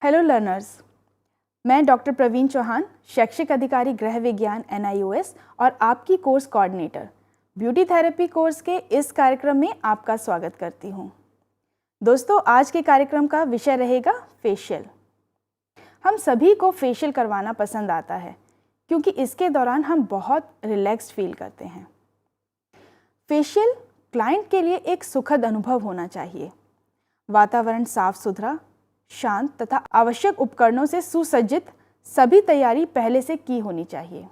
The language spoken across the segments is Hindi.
हेलो लर्नर्स, मैं डॉक्टर प्रवीण चौहान, शैक्षिक अधिकारी गृह विज्ञान NIOS और आपकी course coordinator beauty therapy course के इस कार्यक्रम में आपका स्वागत करती हूँ। दोस्तों, आज के कार्यक्रम का विषय रहेगा फेशियल। हम सभी को फेशियल करवाना पसंद आता है क्योंकि इसके दौरान हम बहुत रिलैक्स्ड फील करते हैं। फेशियल क्लाइंट के लिए एक सुखद अनुभव होना चाहिए। वातावरण साफ सुथरा, शांत तथा आवश्यक उपकरणों से सुसज्जित, सभी तैयारी पहले से की होनी चाहिए।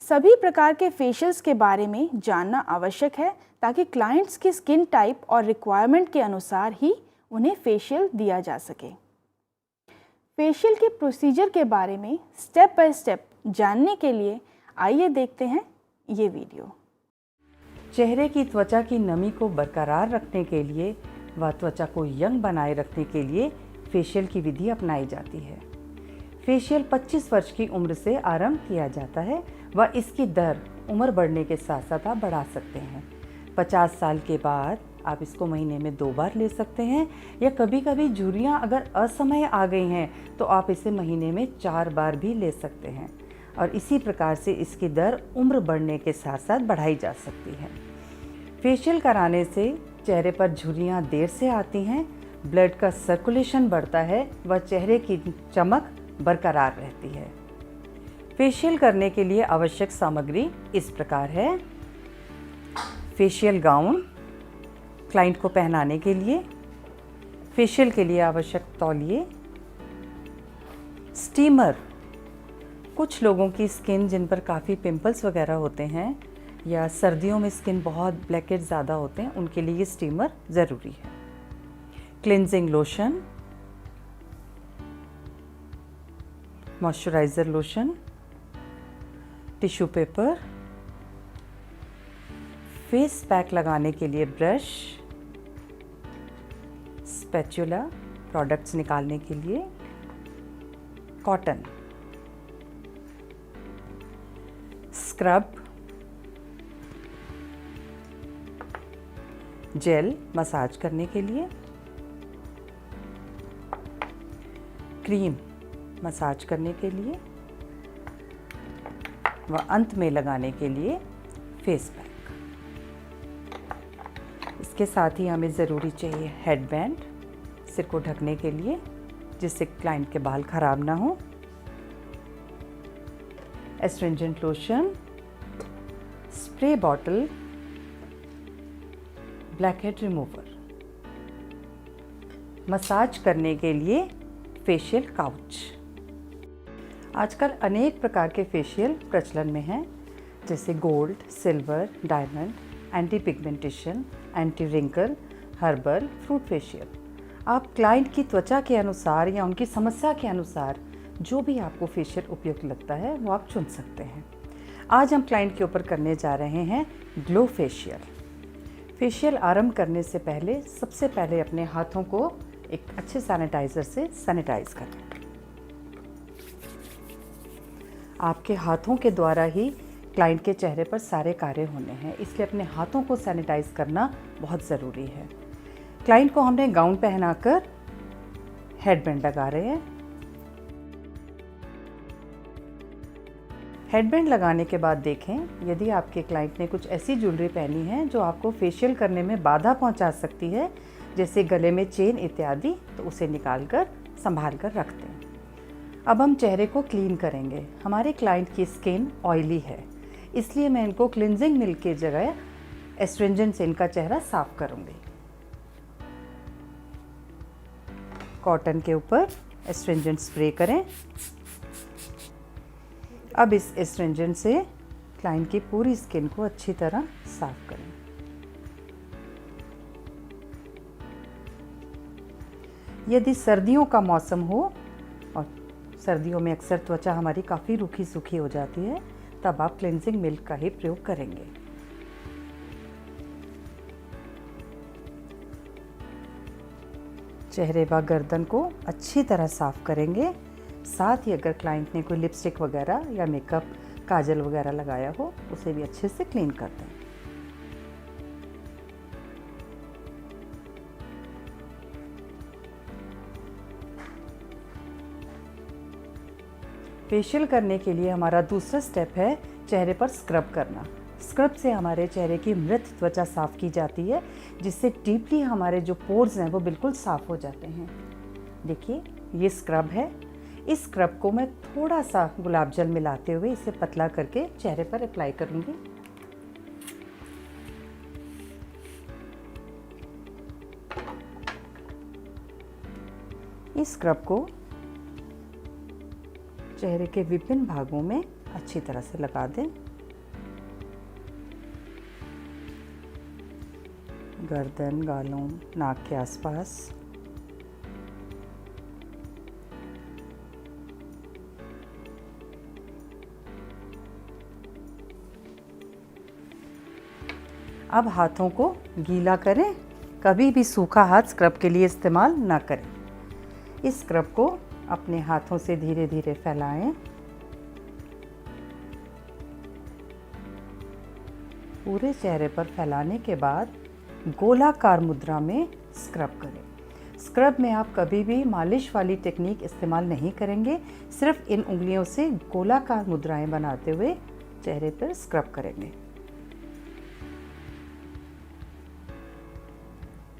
सभी प्रकार के फेशियल्स के बारे में जानना आवश्यक है ताकि क्लाइंट्स की स्किन टाइप और रिक्वायरमेंट के अनुसार ही उन्हें फेशियल दिया जा सके। फेशियल के प्रोसीजर के बारे में स्टेप बाय स्टेप जानने के लिए आइए देखते हैं ये वीडियो। चेहरे की त्वचा की नमी को बरकरार रखने के लिए व त्वचा को यंग बनाए रखने के लिए फेशियल की विधि अपनाई जाती है। फेशियल 25 वर्ष की उम्र से आरंभ किया जाता है व इसकी दर उम्र बढ़ने के साथ साथ आप बढ़ा सकते हैं। 50 साल के बाद आप इसको महीने में 2 बार ले सकते हैं या कभी कभी झुर्रियाँ अगर असमय आ गई हैं तो आप इसे महीने में 4 बार भी ले सकते हैं और इसी प्रकार से इसकी दर उम्र बढ़ने के साथ साथ बढ़ाई जा सकती है। फेशियल कराने से चेहरे पर झुर्रियाँ देर से आती हैं, ब्लड का सर्कुलेशन बढ़ता है व चेहरे की चमक बरकरार रहती है। फेशियल करने के लिए आवश्यक सामग्री इस प्रकार है। फेशियल गाउन क्लाइंट को पहनाने के लिए, फेशियल के लिए आवश्यक तौलिए, स्टीमर, कुछ लोगों की स्किन जिन पर काफ़ी पिंपल्स वगैरह होते हैं या सर्दियों में स्किन बहुत ब्लैकेट ज़्यादा होते हैं, उनके लिए ये स्टीमर ज़रूरी है। Cleansing lotion, moisturiser lotion, tissue paper, face pack लगाने के लिए ब्रश, स्पैचुला प्रोडक्ट्स निकालने के लिए, कॉटन, स्क्रब, जेल मसाज करने के लिए, क्रीम मसाज करने के लिए व अंत में लगाने के लिए फेस पैक। इसके साथ ही हमें ज़रूरी चाहिए हेडबैंड सिर को ढकने के लिए जिससे क्लाइंट के बाल खराब ना हो, astringent lotion, spray bottle, black head remover, massage करने के लिए फेशियल काउच। आजकल अनेक प्रकार के फेशियल प्रचलन में हैं जैसे gold, silver, diamond, anti pigmentation, anti wrinkle, herbal, fruit facial. आप क्लाइंट की त्वचा के अनुसार या उनकी समस्या के अनुसार जो भी आपको फेशियल उपयुक्त लगता है वो आप चुन सकते हैं। आज हम क्लाइंट के ऊपर करने जा रहे हैं ग्लो फेशियल। फेशियल आरंभ करने से पहले सबसे पहले अपने हाथों को एक अच्छे सैनिटाइज़र से सैनिटाइज करें। आपके हाथों के द्वारा ही क्लाइंट के चेहरे पर सारे कार्य होने हैं, इसलिए अपने हाथों को सैनिटाइज करना बहुत ज़रूरी है। क्लाइंट को हमने गाउन पहनाकर हेडबैंड लगा रहे हैं। हेडबैंड लगाने के बाद देखें यदि आपके क्लाइंट ने कुछ ऐसी ज्वेलरी पहनी है जो आपको फेशियल करने में बाधा पहुंचा सकती है, जैसे गले में चेन इत्यादि, तो उसे निकाल कर संभाल कर रख दें। अब हम चेहरे को क्लीन करेंगे। हमारे क्लाइंट की स्किन ऑयली है, इसलिए मैं इनको क्लिनजिंग मिल्क की जगह एस्ट्रिंजेंट से इनका चेहरा साफ करूँगी। कॉटन के ऊपर एस्ट्रिंजेंट स्प्रे करें। अब इस एस्ट्रिंजेंट से क्लाइंट की पूरी स्किन को अच्छी तरह साफ करें। यदि सर्दियों का मौसम हो और सर्दियों में अक्सर त्वचा हमारी काफ़ी रूखी सूखी हो जाती है, तब आप क्लिनजिंग मिल्क का ही प्रयोग करेंगे। चेहरे व गर्दन को अच्छी तरह साफ करेंगे। साथ ही अगर क्लाइंट ने कोई लिपस्टिक वगैरह या मेकअप, काजल वगैरह लगाया हो उसे भी अच्छे से क्लीन कर दें। फेशियल करने के लिए हमारा दूसरा स्टेप है चेहरे पर स्क्रब करना। स्क्रब से हमारे चेहरे की मृत त्वचा साफ़ की जाती है, जिससे डीपली हमारे जो पोर्स हैं वो बिल्कुल साफ़ हो जाते हैं। देखिए ये स्क्रब है। इस स्क्रब को मैं थोड़ा सा गुलाब जल मिलाते हुए इसे पतला करके चेहरे पर अप्लाई करूँगी। इस स्क्रब को चेहरे के विभिन्न भागों में अच्छी तरह से लगा दें। गर्दन, गालों, नाक के आसपास। अब हाथों को गीला करें। कभी भी सूखा हाथ स्क्रब के लिए इस्तेमाल ना करें। इस स्क्रब को अपने हाथों से धीरे धीरे फैलाएं। पूरे चेहरे पर फैलाने के बाद गोलाकार मुद्रा में स्क्रब करें। स्क्रब में आप कभी भी मालिश वाली टेक्निक इस्तेमाल नहीं करेंगे, सिर्फ इन उंगलियों से गोलाकार मुद्राएं बनाते हुए चेहरे पर स्क्रब करेंगे।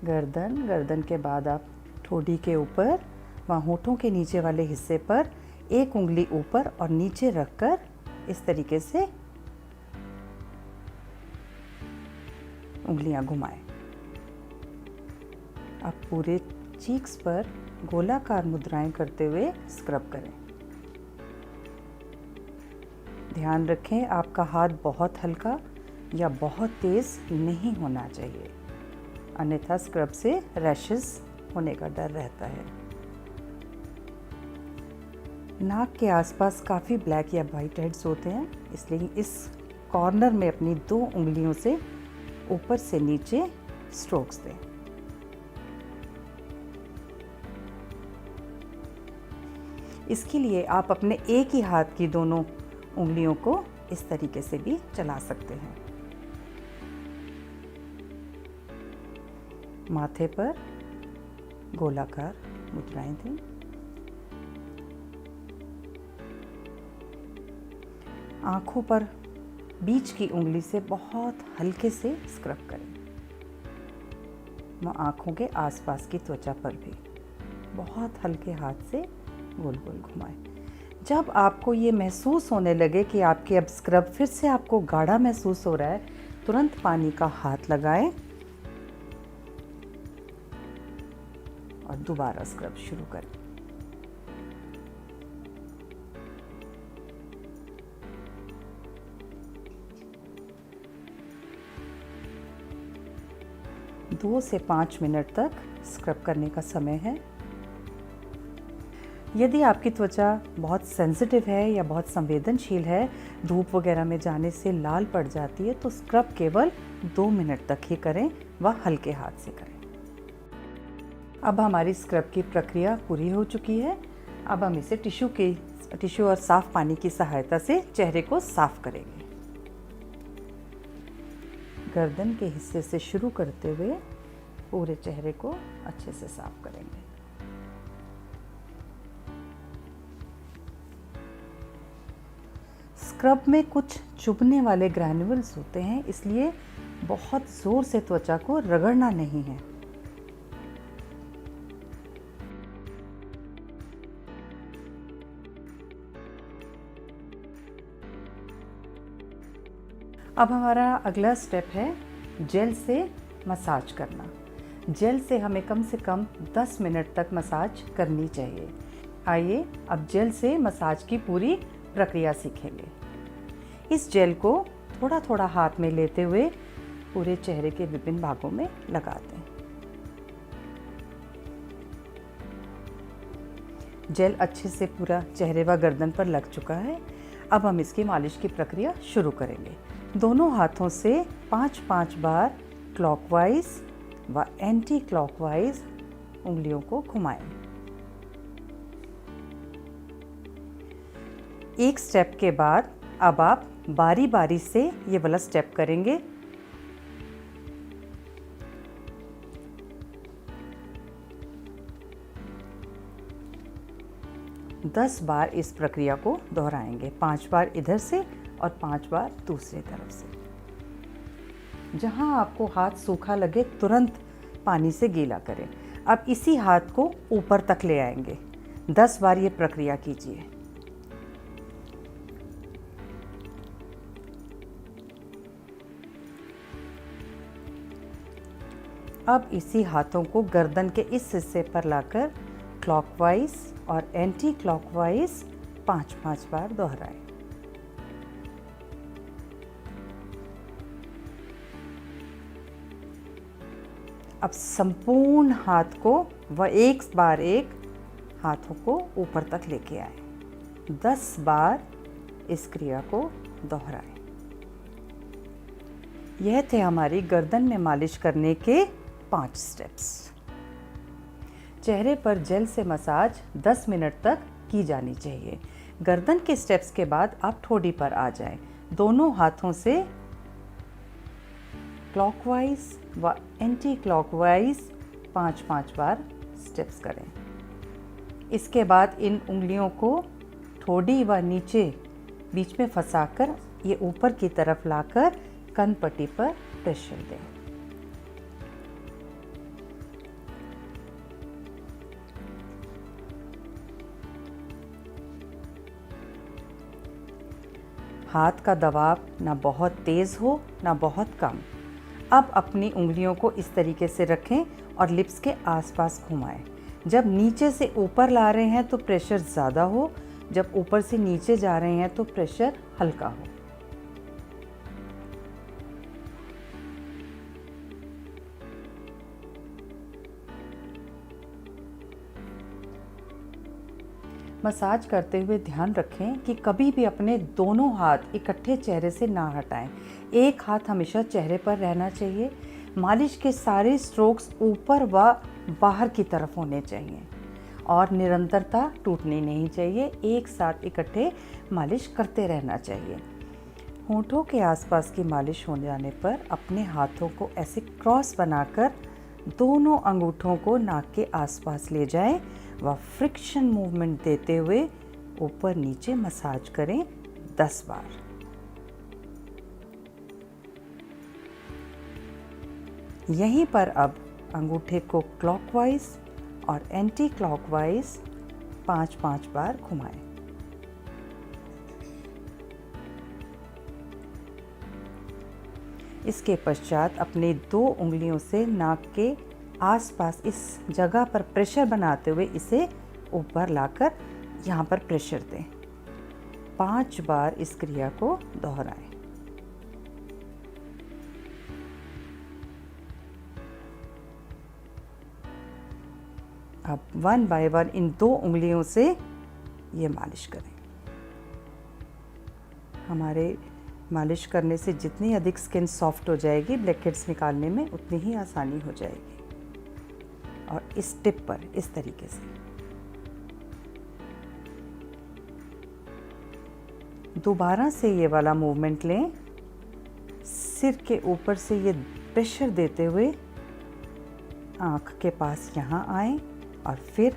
गर्दन के बाद आप ठोड़ी के ऊपर व होठों के नीचे वाले हिस्से पर एक उंगली ऊपर और नीचे रखकर इस तरीके से उंगलियां घुमाएं। अब पूरे चीक्स पर गोलाकार मुद्राएं करते हुए स्क्रब करें। ध्यान रखें आपका हाथ बहुत हल्का या बहुत तेज नहीं होना चाहिए, अन्यथा स्क्रब से रैशेस होने का डर रहता है। नाक के आसपास काफ़ी ब्लैक या वाइट हेड्स होते हैं, इसलिए इस कॉर्नर में अपनी 2 उंगलियों से ऊपर से नीचे स्ट्रोक्स दें। इसके लिए आप अपने एक ही हाथ की दोनों उंगलियों को इस तरीके से भी चला सकते हैं। माथे पर गोलाकार मुद्राएं दें। आंखों पर बीच की उंगली से बहुत हल्के से स्क्रब करें। व आंखों के आसपास की त्वचा पर भी बहुत हल्के हाथ से गोल गोल घुमाएं। जब आपको ये महसूस होने लगे कि आपके अब स्क्रब फिर से आपको गाढ़ा महसूस हो रहा है, तुरंत पानी का हाथ लगाएं और दोबारा स्क्रब शुरू करें। दो से 5 मिनट तक स्क्रब करने का समय है। यदि आपकी त्वचा बहुत सेंसिटिव है या बहुत संवेदनशील है, धूप वगैरह में जाने से लाल पड़ जाती है, तो स्क्रब केवल 2 मिनट तक ही करें व हल्के हाथ से करें। अब हमारी स्क्रब की प्रक्रिया पूरी हो चुकी है। अब हम इसे टिश्यू और साफ पानी की सहायता से चेहरे को साफ करेंगे। गर्दन के हिस्से से शुरू करते हुए पूरे चेहरे को अच्छे से साफ करेंगे। स्क्रब में कुछ चुभने वाले ग्रैन्युल्स होते हैं, इसलिए बहुत जोर से त्वचा को रगड़ना नहीं है। अब हमारा अगला स्टेप है जेल से मसाज करना। जेल से हमें कम से कम 10 मिनट तक मसाज करनी चाहिए। आइए अब जेल से मसाज की पूरी प्रक्रिया सीखेंगे। इस जेल को थोड़ा थोड़ा हाथ में लेते हुए पूरे चेहरे के विभिन्न भागों में लगा दें। जेल अच्छे से पूरा चेहरे व गर्दन पर लग चुका है। अब हम इसकी मालिश की प्रक्रिया शुरू करेंगे। दोनों हाथों से 5-5 बार क्लॉकवाइज व एंटी क्लॉकवाइज उंगलियों को घुमाएं। एक स्टेप के बाद अब आप बारी बारी से ये वाला स्टेप करेंगे। 10 बार इस प्रक्रिया को दोहराएंगे, 5 बार इधर से और 5 बार दूसरी तरफ से। जहां आपको हाथ सूखा लगे तुरंत पानी से गीला करें। अब इसी हाथ को ऊपर तक ले आएंगे। 10 बार ये प्रक्रिया कीजिए। अब इसी हाथों को गर्दन के इस हिस्से पर लाकर क्लॉकवाइज और एंटी क्लॉकवाइज 5-5 बार दोहराएं। अब संपूर्ण हाथ को एक बार एक हाथों को ऊपर तक लेके आए। 10 बार इस क्रिया को दोहराएं। यह थे हमारी गर्दन में मालिश करने के 5 स्टेप्स। चेहरे पर जेल से मसाज 10 मिनट तक की जानी चाहिए। गर्दन के स्टेप्स के बाद आप ठोड़ी पर आ जाएं। दोनों हाथों से क्लॉकवाइज व एंटी क्लॉकवाइज 5-5 बार स्टेप्स करें। इसके बाद इन उंगलियों को ठोड़ी व नीचे बीच में फंसाकर ये ऊपर की तरफ लाकर कनपट्टी पर प्रेशर दें। हाथ का दबाव ना बहुत तेज़ हो ना बहुत कम। अब अपनी उंगलियों को इस तरीके से रखें और लिप्स के आसपास घुमाएं। जब नीचे से ऊपर ला रहे हैं तो प्रेशर ज़्यादा हो, जब ऊपर से नीचे जा रहे हैं तो प्रेशर हल्का हो। मसाज करते हुए ध्यान रखें कि कभी भी अपने दोनों हाथ इकट्ठे चेहरे से ना हटाएं। एक हाथ हमेशा चेहरे पर रहना चाहिए। मालिश के सारे स्ट्रोक्स ऊपर व बाहर की तरफ होने चाहिए और निरंतरता टूटनी नहीं चाहिए। एक साथ इकट्ठे मालिश करते रहना चाहिए। होंठों के आसपास की मालिश हो जाने पर अपने हाथों को ऐसे क्रॉस बनाकर दोनों अंगूठों को नाक के आसपास ले जाएं व फ्रिक्शन मूवमेंट देते हुए ऊपर नीचे मसाज करें 10 बार। यहीं पर अब अंगूठे को क्लॉकवाइज और एंटी क्लॉकवाइज 5-5 बार घुमाएं। इसके पश्चात अपनी 2 उंगलियों से नाक के आसपास इस जगह पर प्रेशर बनाते हुए इसे ऊपर लाकर यहाँ पर प्रेशर दें। 5 बार इस क्रिया को दोहराएं। अब 1 बाय 1 इन 2 उंगलियों से ये मालिश करें। हमारे मालिश करने से जितनी अधिक स्किन सॉफ्ट हो जाएगी, ब्लैकहेड्स निकालने में उतनी ही आसानी हो जाएगी। और इस टिप पर इस तरीके से दोबारा से ये वाला मूवमेंट लें। सिर के ऊपर से ये प्रेशर देते हुए आँख के पास यहाँ आए और फिर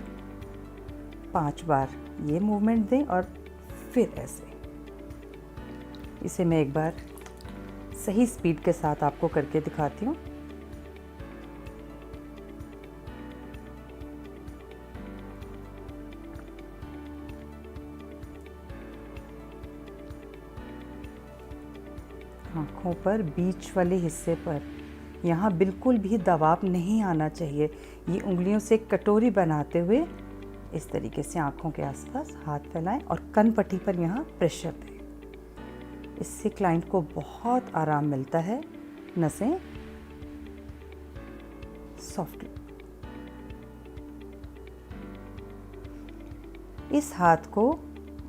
5 बार ये मूवमेंट दें और फिर ऐसे। इसे मैं एक बार सही स्पीड के साथ आपको करके दिखाती हूँ। आँखों पर बीच वाले हिस्से पर यहाँ बिल्कुल भी दबाव नहीं आना चाहिए। ये उंगलियों से कटोरी बनाते हुए इस तरीके से आँखों के आसपास हाथ फैलाएं और कनपट्टी पर यहाँ प्रेशर दें। इससे क्लाइंट को बहुत आराम मिलता है। नसें सॉफ्ट। इस हाथ को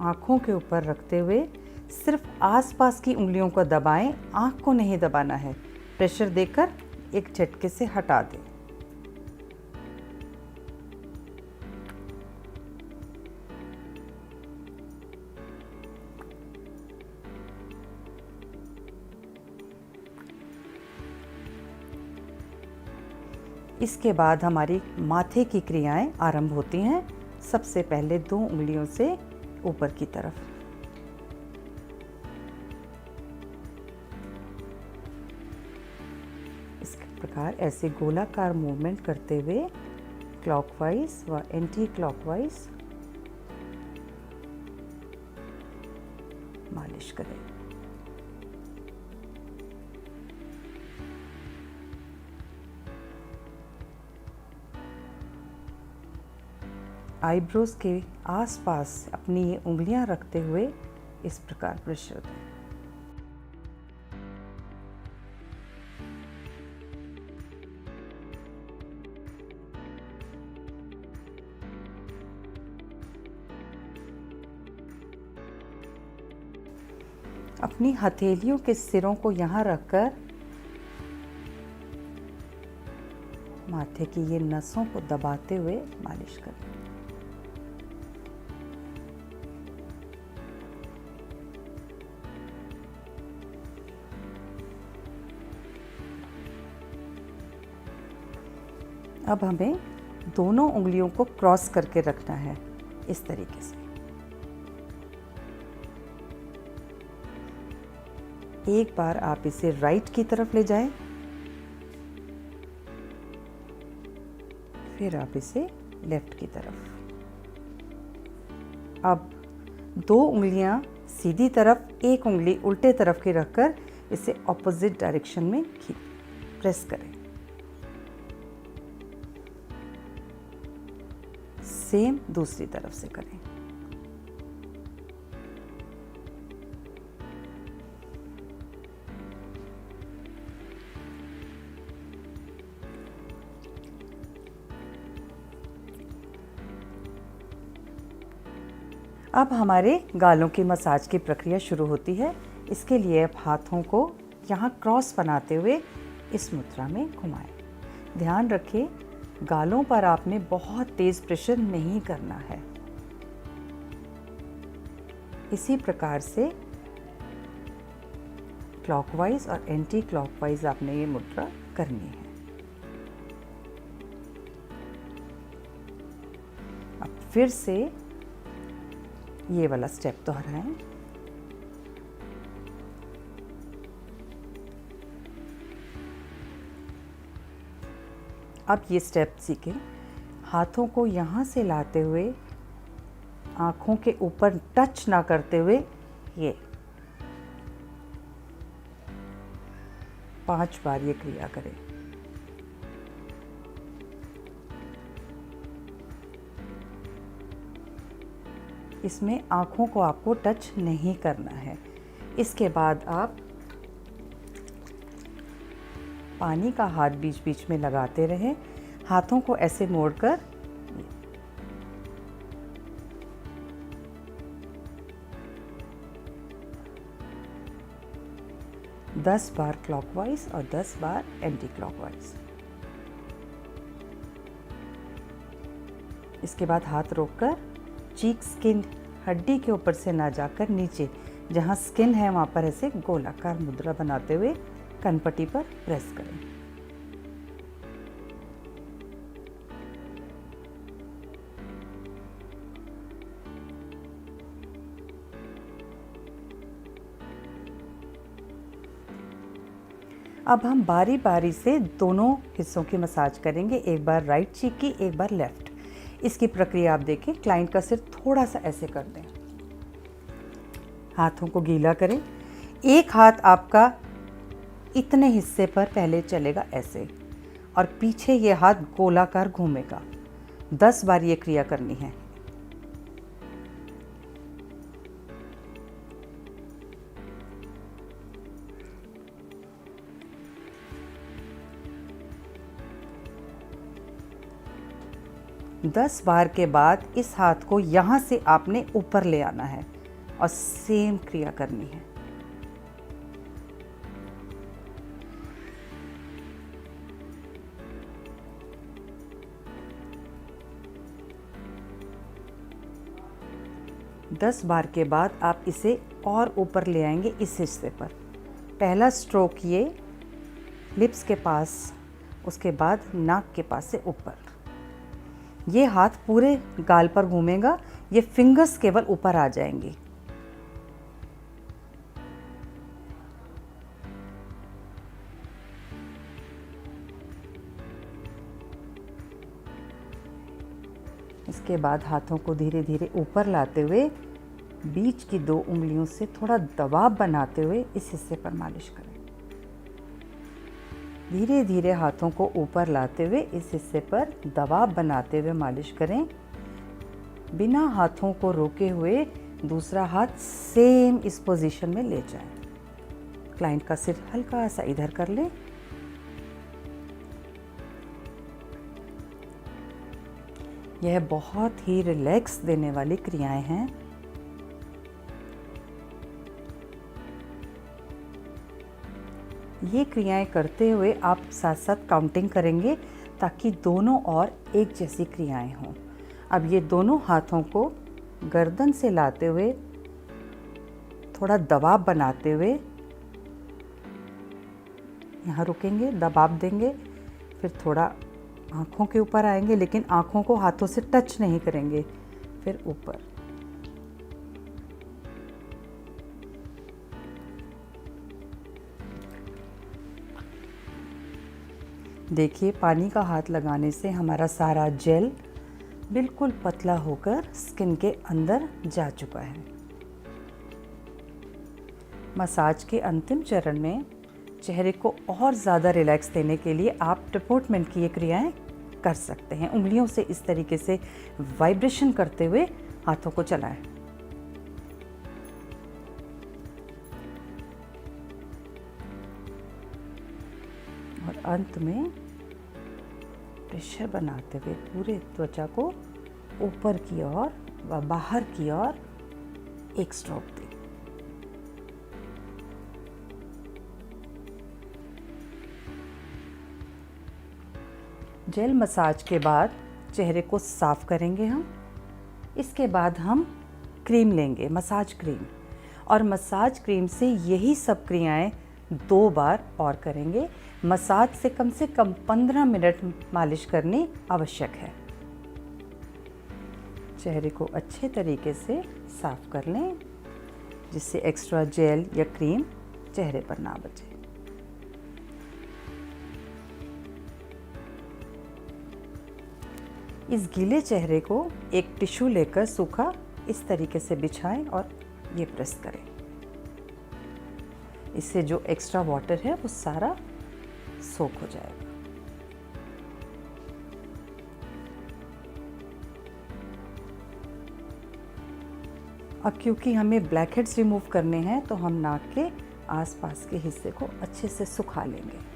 आँखों के ऊपर रखते हुए सिर्फ आसपास की उंगलियों को दबाएं, आँख को नहीं दबाना है। प्रेशर देकर एक झटके से हटा दें। इसके बाद हमारी माथे की क्रियाएं आरंभ होती हैं। सबसे पहले 2 उंगलियों से ऊपर की तरफ। इस प्रकार ऐसे गोलाकार मूवमेंट करते हुए क्लॉकवाइज व एंटी क्लॉकवाइज मालिश करें। आईब्रोज के आसपास अपनी ये उंगलियां रखते हुए इस प्रकार प्रेशर दें। अपनी हथेलियों के सिरों को यहाँ रखकर माथे की ये नसों को दबाते हुए मालिश करें। अब हमें दोनों उंगलियों को क्रॉस करके रखना है इस तरीके से। एक बार आप इसे राइट की तरफ ले जाएं, फिर आप इसे लेफ्ट की तरफ। अब 2 उंगलियां सीधी तरफ, एक उंगली उल्टे तरफ की रखकर इसे ऑपोजिट डायरेक्शन में प्रेस करें। सेम दूसरी तरफ से करें। अब हमारे गालों की मसाज की प्रक्रिया शुरू होती है। इसके लिए आप हाथों को यहाँ क्रॉस बनाते हुए इस मुद्रा में घुमाएं। ध्यान रखें, गालों पर आपने बहुत तेज प्रेशर नहीं करना है। इसी प्रकार से क्लॉकवाइज और एंटी क्लॉकवाइज आपने ये मुद्रा करनी है। अब फिर से ये वाला स्टेप दोहराएं। अब ये स्टेप सीखें। हाथों को यहाँ से लाते हुए आँखों के ऊपर टच ना करते हुए ये 5 बार ये क्रिया करें। इसमें आँखों को आपको टच नहीं करना है। इसके बाद आप पानी का हाथ बीच बीच में लगाते रहें। हाथों को ऐसे मोड़कर 10 बार क्लॉकवाइज और 10 बार एंटी क्लॉकवाइज। इसके बाद हाथ रोककर चीक स्किन हड्डी के ऊपर से ना जाकर नीचे जहाँ स्किन है वहाँ पर ऐसे गोलाकार मुद्रा बनाते हुए कनपट्टी पर प्रेस करें। अब हम बारी बारी से दोनों हिस्सों की मसाज करेंगे। एक बार राइट चीक की, एक बार लेफ्ट। इसकी प्रक्रिया आप देखें। क्लाइंट का सिर थोड़ा सा ऐसे कर दें। हाथों को गीला करें। एक हाथ आपका इतने हिस्से पर पहले चलेगा ऐसे, और पीछे ये हाथ गोलाकार घूमेगा। 10 बार ये क्रिया करनी है। दस बार के बाद इस हाथ को यहाँ से आपने ऊपर ले आना है और सेम क्रिया करनी है। दस बार के बाद आप इसे और ऊपर ले आएंगे इस हिस्से पर। पहला स्ट्रोक ये लिप्स के पास, उसके बाद नाक के पास से ऊपर। ये हाथ पूरे गाल पर घूमेगा, ये फिंगर्स केवल ऊपर आ जाएंगी। इसके बाद हाथों को धीरे धीरे ऊपर लाते हुए बीच की 2 उंगलियों से थोड़ा दबाव बनाते हुए इस हिस्से पर मालिश करें। धीरे धीरे हाथों को ऊपर लाते हुए इस हिस्से पर दबाव बनाते हुए मालिश करें। बिना हाथों को रोके हुए दूसरा हाथ सेम इस पोजीशन में ले जाएं। क्लाइंट का सिर हल्का सा इधर कर लें। यह बहुत ही रिलैक्स देने वाली क्रियाएं हैं। ये क्रियाएं करते हुए आप साथ साथ काउंटिंग करेंगे ताकि दोनों और एक जैसी क्रियाएं हों। अब ये दोनों हाथों को गर्दन से लाते हुए थोड़ा दबाव बनाते हुए यहाँ रुकेंगे, दबाव देंगे, फिर थोड़ा आँखों के ऊपर आएंगे, लेकिन आँखों को हाथों से टच नहीं करेंगे, फिर ऊपर। देखिए, पानी का हाथ लगाने से हमारा सारा जेल बिल्कुल पतला होकर स्किन के अंदर जा चुका है। मसाज के अंतिम चरण में चेहरे को और ज़्यादा रिलैक्स देने के लिए आप ट्रिपोर्टमेंट की ये क्रियाएं कर सकते हैं। उंगलियों से इस तरीके से वाइब्रेशन करते हुए हाथों को चलाएं। और अंत में प्रेशर बनाते हुए पूरे त्वचा को ऊपर की ओर व बाहर की ओर एक स्ट्रोक दें। जेल मसाज के बाद चेहरे को साफ करेंगे हम। इसके बाद हम क्रीम लेंगे, मसाज क्रीम, और मसाज क्रीम से यही सब क्रियाएं 2 बार और करेंगे। मसाज से कम 15 मिनट मालिश करनी आवश्यक है। चेहरे को अच्छे तरीके से साफ कर लें जिससे एक्स्ट्रा जेल या क्रीम चेहरे पर ना बचे। इस गीले चेहरे को एक टिश्यू लेकर सूखा इस तरीके से बिछाएं और ये प्रेस करें। इससे जो एक्स्ट्रा वाटर है वो सारा सोख हो जाएगा। अब क्योंकि हमें ब्लैक हेड्स रिमूव करने हैं तो हम नाक के आसपास के हिस्से को अच्छे से सुखा लेंगे।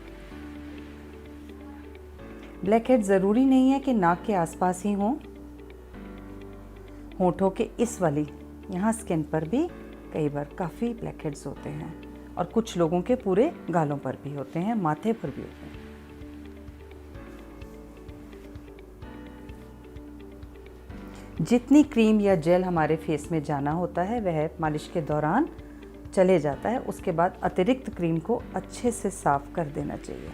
ब्लैक हेड ज़रूरी नहीं है कि नाक के आसपास ही हों। होठों के इस वाली यहाँ स्किन पर भी कई बार काफ़ी ब्लैक हेड्स होते हैं और कुछ लोगों के पूरे गालों पर भी होते हैं, माथे पर भी होते हैं। जितनी क्रीम या जेल हमारे फेस में जाना होता है वह मालिश के दौरान चले जाता है। उसके बाद अतिरिक्त क्रीम को अच्छे से साफ कर देना चाहिए।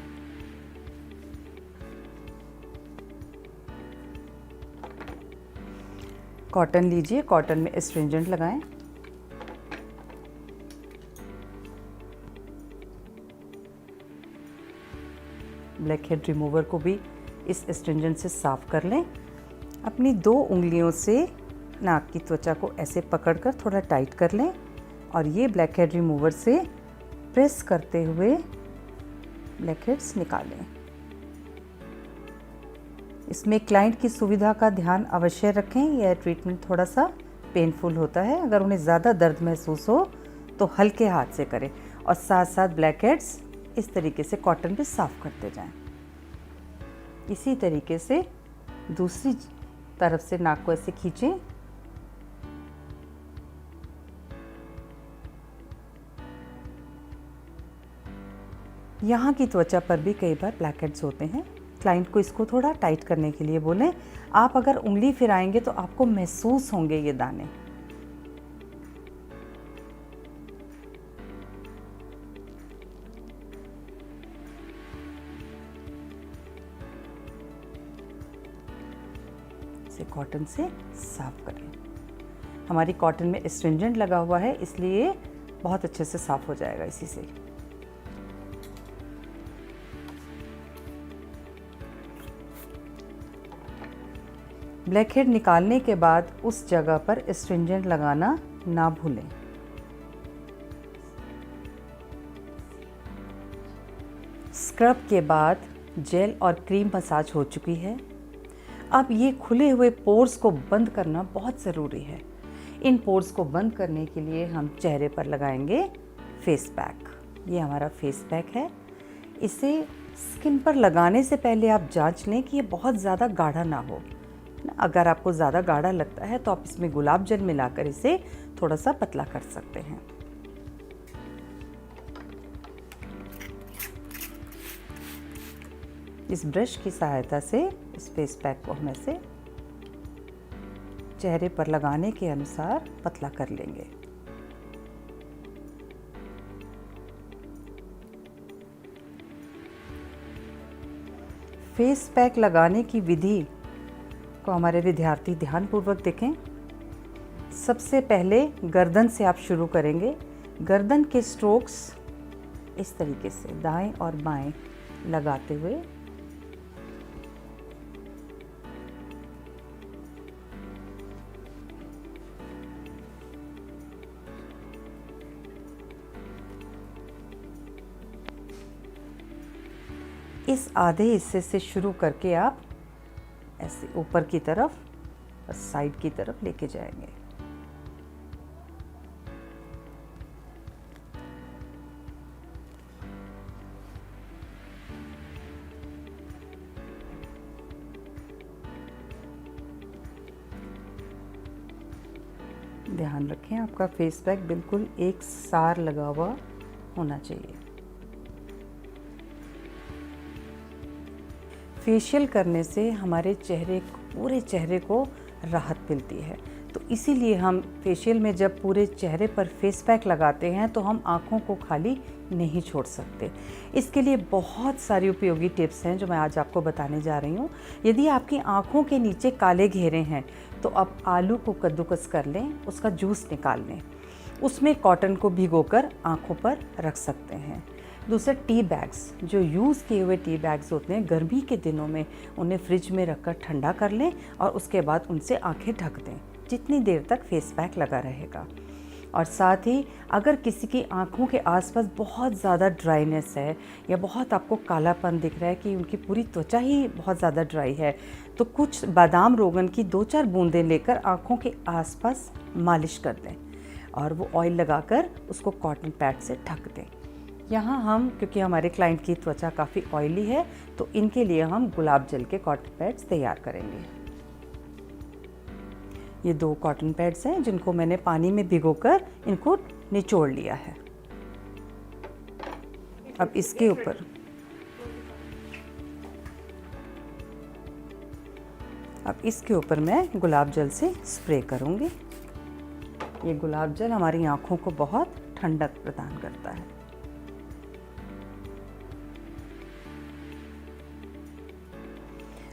कॉटन लीजिए, कॉटन में एस्ट्रिंजेंट लगाएं। ब्लैक हेड रिमूवर को भी इस एस्ट्रिंजेंट से साफ कर लें। अपनी 2 उंगलियों से नाक की त्वचा को ऐसे पकड़कर थोड़ा टाइट कर लें और ये ब्लैक हेड रिमूवर से प्रेस करते हुए ब्लैक हेड्स निकालें। इसमें क्लाइंट की सुविधा का ध्यान अवश्य रखें। यह ट्रीटमेंट थोड़ा सा पेनफुल होता है। अगर उन्हें ज़्यादा दर्द महसूस हो तो हल्के हाथ से करें और साथ साथ ब्लैक हेड्स इस तरीके से कॉटन पे साफ करते जाएं। इसी तरीके से दूसरी तरफ से नाक को ऐसे खींचें। यहाँ की त्वचा पर भी कई बार ब्लैक हेड्स होते हैं। क्लाइंट को इसको थोड़ा टाइट करने के लिए बोलें। आप अगर उंगली फिराएंगे तो आपको महसूस होंगे ये दाने। कॉटन से साफ करें। हमारी कॉटन में एस्ट्रिंजेंट लगा हुआ है, इसलिए बहुत अच्छे से साफ हो जाएगा इसी से। ब्लैक हेड निकालने के बाद उस जगह पर एस्ट्रिंजेंट लगाना ना भूलें। स्क्रब के बाद जेल और क्रीम मसाज हो चुकी है। अब ये खुले हुए पोर्स को बंद करना बहुत ज़रूरी है। इन पोर्स को बंद करने के लिए हम चेहरे पर लगाएंगे फेस पैक। ये हमारा फेस पैक है। इसे स्किन पर लगाने से पहले आप जांच लें कि ये बहुत ज़्यादा गाढ़ा ना हो। अगर आपको ज़्यादा गाढ़ा लगता है तो आप इसमें गुलाब जल मिलाकर इसे थोड़ा सा पतला कर सकते हैं। इस ब्रश की सहायता से इस फेस पैक को हम ऐसे चेहरे पर लगाने के अनुसार पतला कर लेंगे। फेस पैक लगाने की विधि को हमारे विद्यार्थी ध्यानपूर्वक देखें। सबसे पहले गर्दन से आप शुरू करेंगे। गर्दन के स्ट्रोक्स इस तरीके से दाएं और बाएं लगाते हुए इस आधे हिस्से से शुरू करके आप ऐसे ऊपर की तरफ और साइड की तरफ लेके जाएंगे। ध्यान रखें आपका फेस पैक बिल्कुल एक सार लगा हुआ होना चाहिए। फेशियल करने से हमारे पूरे चेहरे को राहत मिलती है, तो इसीलिए हम फेशियल में जब पूरे चेहरे पर फेस पैक लगाते हैं तो हम आँखों को खाली नहीं छोड़ सकते। इसके लिए बहुत सारी उपयोगी टिप्स हैं जो मैं आज आपको बताने जा रही हूँ। यदि आपकी आँखों के नीचे काले घेरे हैं तो आप आलू को कद्दूकस कर लें, उसका जूस निकाल लें, उसमें कॉटन को भिगोकर आँखों पर रख सकते हैं। दूसरा, टी बैग्स, जो यूज़ किए हुए टी बैग्स होते हैं, गर्मी के दिनों में उन्हें फ्रिज में रखकर ठंडा कर लें और उसके बाद उनसे आंखें ढक दें, जितनी देर तक फेस पैक लगा रहेगा। और साथ ही अगर किसी की आंखों के आसपास बहुत ज़्यादा ड्राइनेस है या बहुत आपको कालापन दिख रहा है कि उनकी पूरी त्वचा ही बहुत ज़्यादा ड्राई है, तो कुछ बादाम रोगन की 2-4 बूंदें लेकर आँखों के आसपास मालिश कर दें और वो ऑयल लगाकर उसको कॉटन पैड से ढक दें। यहाँ हम, क्योंकि हमारे क्लाइंट की त्वचा काफ़ी ऑयली है, तो इनके लिए हम गुलाब जल के कॉटन पैड्स तैयार करेंगे। ये 2 कॉटन पैड्स हैं जिनको मैंने पानी में भिगोकर इनको निचोड़ लिया है। अब इसके ऊपर मैं गुलाब जल से स्प्रे करूँगी। ये गुलाब जल हमारी आँखों को बहुत ठंडक प्रदान करता है।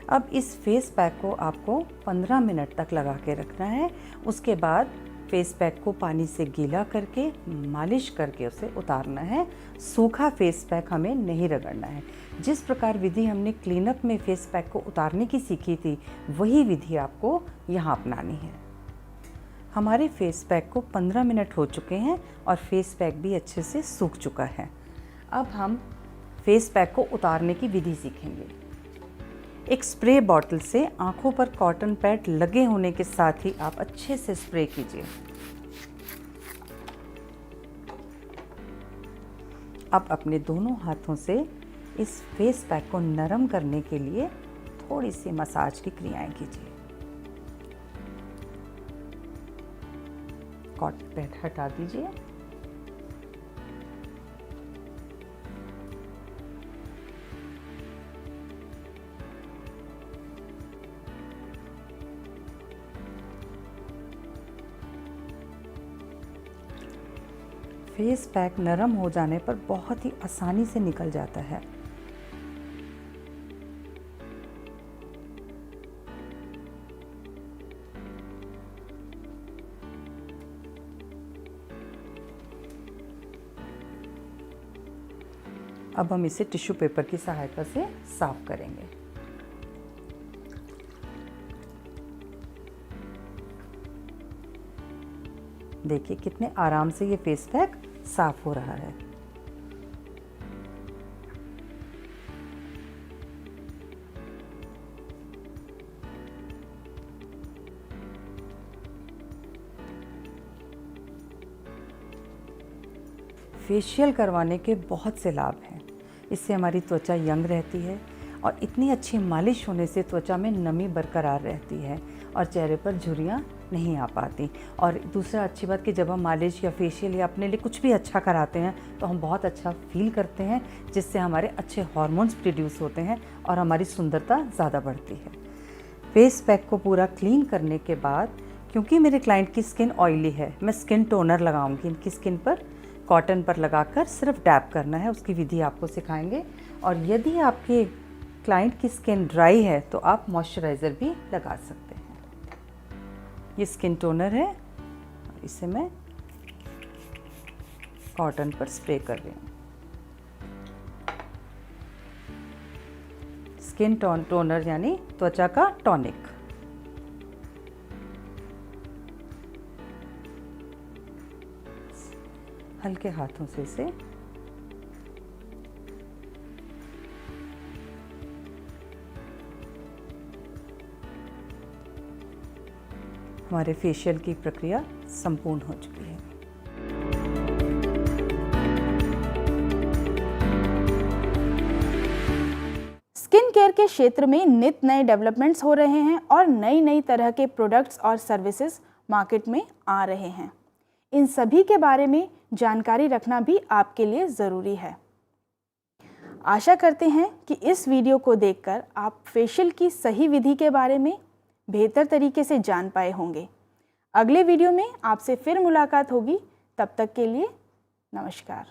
अब इस फेस पैक को आपको 15 मिनट तक लगा के रखना है। उसके बाद फेस पैक को पानी से गीला करके मालिश करके उसे उतारना है। सूखा फेस पैक हमें नहीं रगड़ना है। जिस प्रकार विधि हमने क्लीनअप में फेस पैक को उतारने की सीखी थी, वही विधि आपको यहाँ अपनानी है। हमारे फेस पैक को 15 मिनट हो चुके हैं और फेस पैक भी अच्छे से सूख चुका है। अब हम फेस पैक को उतारने की विधि सीखेंगे। एक स्प्रे बॉटल से आंखों पर कॉटन पैड लगे होने के साथ ही आप अच्छे से स्प्रे कीजिए। अब अपने दोनों हाथों से इस फेस पैक को नरम करने के लिए थोड़ी सी मसाज की क्रियाएं कीजिए। कॉटन पैड हटा दीजिए। फेस पैक नरम हो जाने पर बहुत ही आसानी से निकल जाता है। अब हम इसे टिश्यू पेपर की सहायता से साफ करेंगे। देखिए कितने आराम से ये फेस पैक साफ हो रहा है। फेशियल करवाने के बहुत से लाभ हैं। इससे हमारी त्वचा यंग रहती है और इतनी अच्छी मालिश होने से त्वचा में नमी बरकरार रहती है और चेहरे पर झुर्रियाँ नहीं आ पाती। और दूसरा अच्छी बात कि जब हम मालिश या फेशियल या अपने लिए कुछ भी अच्छा कराते हैं तो हम बहुत अच्छा फील करते हैं, जिससे हमारे अच्छे हार्मोन्स प्रोड्यूस होते हैं और हमारी सुंदरता ज़्यादा बढ़ती है। फेस पैक को पूरा क्लीन करने के बाद, क्योंकि मेरे क्लाइंट की स्किन ऑयली है, मैं स्किन टोनर लगाऊंगी इनकी स्किन पर। कॉटन पर लगाकर सिर्फ डैप करना है, उसकी विधि आपको सिखाएंगे। और यदि आपके क्लाइंट की स्किन ड्राई है तो आप मॉइस्चराइज़र भी लगा सकते हैं। ये स्किन टोनर है, इसे मैं कॉटन पर स्प्रे कर रही हूँ। स्किन टोनर यानी त्वचा का टॉनिक। हल्के हाथों से इसे हमारे फेशियल की प्रक्रिया संपूर्ण हो चुकी है। स्किन केयर के क्षेत्र में नित नए डेवलपमेंट्स हो रहे हैं और नई नई तरह के प्रोडक्ट्स और सर्विसेज मार्केट में आ रहे हैं। इन सभी के बारे में जानकारी रखना भी आपके लिए ज़रूरी है। आशा करते हैं कि इस वीडियो को देखकर आप फेशियल की सही विधि के बारे में बेहतर तरीके से जान पाए होंगे। अगले वीडियो में आपसे फिर मुलाकात होगी। तब तक के लिए नमस्कार।